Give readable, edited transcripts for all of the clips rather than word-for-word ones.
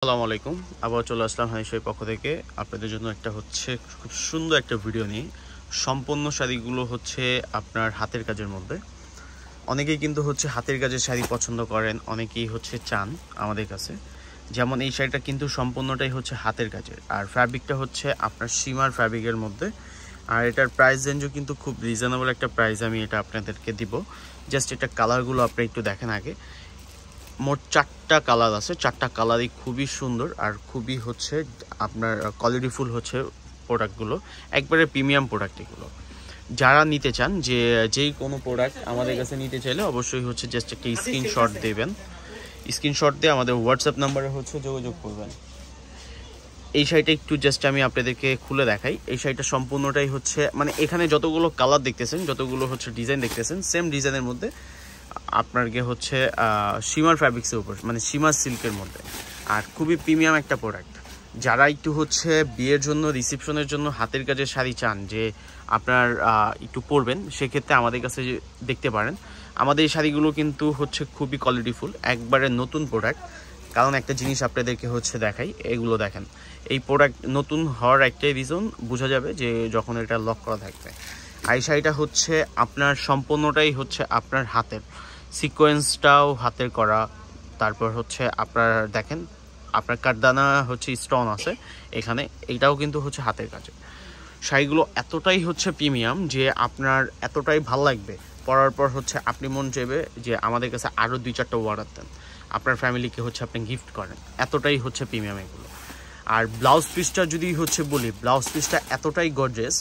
আসসালামু আলাইকুম। আবার চলে আসলাম হানিফের পক্ষ থেকে আপনাদের জন্য একটা খুব সুন্দর একটা ভিডিও নিয়ে। সম্পূর্ণ শাড়িগুলো আপনার হাতের কাজের মধ্যে। অনেকেই কিন্তু হাতের কাজের শাড়ি পছন্দ করেন, অনেকেই চান আমাদের কাছে। যেমন এই শাড়িটা কিন্তু সম্পূর্ণটাই হাতের কাজের, আর ফ্যাব্রিকটা আপনার শিমার ফ্যাব্রিকের মধ্যে। আর এটার প্রাইস রেঞ্জও কিন্তু খুব রিজনেবল একটা প্রাইস আমি এটা আপনাদেরকে দিব। জাস্ট এটা কালারগুলো আপনি একটু দেখেন আগে। মোট 4টা কালার আছে, 4টা কালারই খুবই সুন্দর আর খুবই আপনার কোয়ালিটিফুল প্রোডাক্টগুলো, একবারে প্রিমিয়াম প্রোডাক্ট এগুলো। যারা নিতে চান যেই কোনো প্রোডাক্ট আমাদের কাছে নিতে চাইলে অবশ্যই জাস্ট একটা স্ক্রিনশট দেবেন। স্ক্রিনশট দিয়ে আমাদের হোয়াটসঅ্যাপ নাম্বারে যোগাযোগ করবেন। এই শাড়িটা একটু জাস্ট আমি আপনাদেরকে খুলে দেখাই। এই শাড়িটা সম্পূর্ণটাই মানে এখানে যতগুলো কালার দেখতেছেন, যতগুলো ডিজাইন দেখতেছেন, সেম ডিজাইনের মধ্যে আপনার শিমার ফ্যাব্রিক্সের উপর, মানে শিমার সিল্কের মধ্যে। আর খুবই প্রিমিয়াম একটা প্রোডাক্ট। যারা একটু বিয়ের জন্য, রিসেপশনের জন্য হাতের কাজের শাড়ি চান যে আপনার একটু পরবেন, সেক্ষেত্রে আমাদের কাছে দেখতে পারেন। আমাদের এই শাড়িগুলো কিন্তু খুবই কোয়ালিটিফুল, একবারে নতুন প্রোডাক্ট। কারণ একটা জিনিস আপনাদেরকে দেখাই, এগুলো দেখেন। এই প্রোডাক্ট নতুন হওয়ার একটাই রিজন বোঝা যাবে যে যখন এটা লক করা থাকবে। আর এই শাড়িটা আপনার সম্পূর্ণটাই আপনার হাতের, সিকোয়েন্সটাও হাতের করা। তারপর আপনার দেখেন, আপনার কাঠদানা স্টোন আছে এখানে, এইটাও কিন্তু হাতের কাজে। শাড়িগুলো এতটাই প্রিমিয়াম যে আপনার এতটাই ভাল লাগবে পরার পর আপনি মন চাইবে যে আমাদের কাছে আরও 2-4টা অর্ডার দেন, আপনার ফ্যামিলিকে আপনি গিফট করেন। এতটাই প্রিমিয়াম এগুলো। আর ব্লাউজ পিসটা যদি বলি, ব্লাউজ পিসটা এতটাই গর্জিয়াস,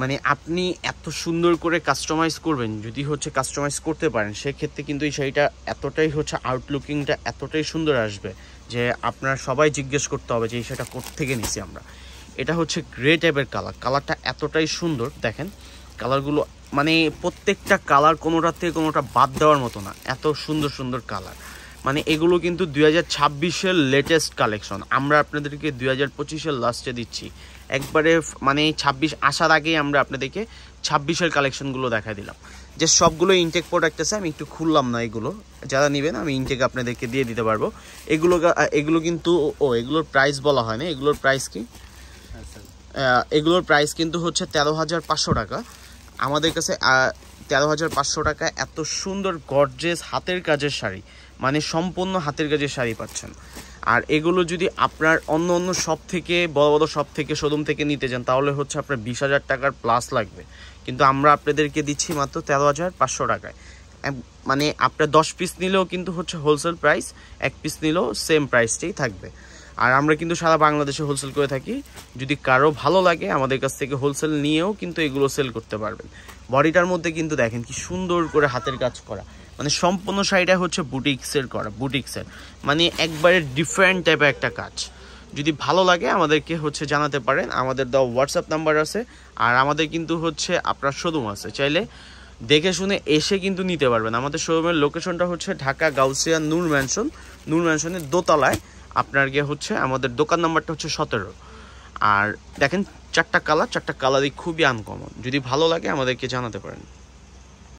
মানে আপনি এত সুন্দর করে কাস্টমাইজ করবেন, যদি কাস্টমাইজ করতে পারেন, সেক্ষেত্রে কিন্তু এই শাড়িটা এতটাই আউটলুকিংটা এতটাই সুন্দর আসবে যে আপনারা সবাই জিজ্ঞেস করতে হবে যে এই শাড়িটা কোত্থেকে নিছি আমরা। এটা গ্রে টাইপের কালারটা এতটাই সুন্দর। দেখেন কালারগুলো, মানে প্রত্যেকটা কালার কোনোটার থেকে কোনোটা বাদ দেওয়ার মতো না, এত সুন্দর সুন্দর কালার। মানে এগুলো কিন্তু 2026-এর লেটেস্ট কালেকশন, আমরা আপনাদেরকে 2025-এর লাস্টে দিচ্ছি। একবারে মানে 26 আসার আগেই আমরা আপনাদেরকে 26-এর কালেকশনগুলো দেখা দিলাম। যে সবগুলো ইনটেক প্রোডাক্ট আছে, আমি একটু খুললাম না এগুলো, যারা নেবেন আমি ইনটেক আপনাদেরকে দিয়ে দিতে পারবো। এগুলো কিন্তু এগুলোর প্রাইস বলা হয় না। এগুলোর প্রাইস কি? এগুলোর প্রাইস কিন্তু 13,500 টাকা আমাদের কাছে। 13,500 টাকা এত সুন্দর গর্জিয়াস হাতের কাজের শাড়ি, মানে সম্পূর্ণ হাতের কাজের শাড়ি পাচ্ছেন। আর এগুলো যদি আপনার অন্য শপ থেকে, বড় বড় শপ থেকে, শোরুম থেকে নিতে যান, তাহলে আপনার 20,000 টাকার প্লাস লাগবে। কিন্তু আমরা আপনাদেরকে দিচ্ছি মাত্র 13,500 টাকায়। মানে আপনার 10 পিস নিলেও কিন্তু হোলসেল প্রাইস, 1 পিস নিলেও সেম প্রাইসটাই থাকবে। আর আমরা কিন্তু সারা বাংলাদেশে হোলসেল করে থাকি। যদি কারো ভালো লাগে আমাদের কাছ থেকে হোলসেল নিয়েও কিন্তু এগুলো সেল করতে পারবেন। বডিটার মধ্যে কিন্তু দেখেন কি সুন্দর করে হাতের কাজ করা, মানে সম্পূর্ণ শাড়িটা বুটিক্সের করা, বুটিক্সের মানে একবারে ডিফারেন্ট টাইপের একটা কাজ। যদি ভালো লাগে আমাদেরকে জানাতে পারেন। আমাদের দেওয়া হোয়াটসঅ্যাপ নাম্বার আছে। আর আমাদের কিন্তু আপনার শোরুম আছে, চাইলে দেখে শুনে এসে কিন্তু নিতে পারবেন। আমাদের শোরুমের লোকেশনটা ঢাকা গাউসিয়া নূর ম্যানশনের দোতলায়। আপনার আমাদের দোকান নাম্বারটা 17। আর দেখেন 4টা কালার, 4টা কালারই খুবই আনকমন। যদি ভালো লাগে আমাদেরকে জানাতে পারেন।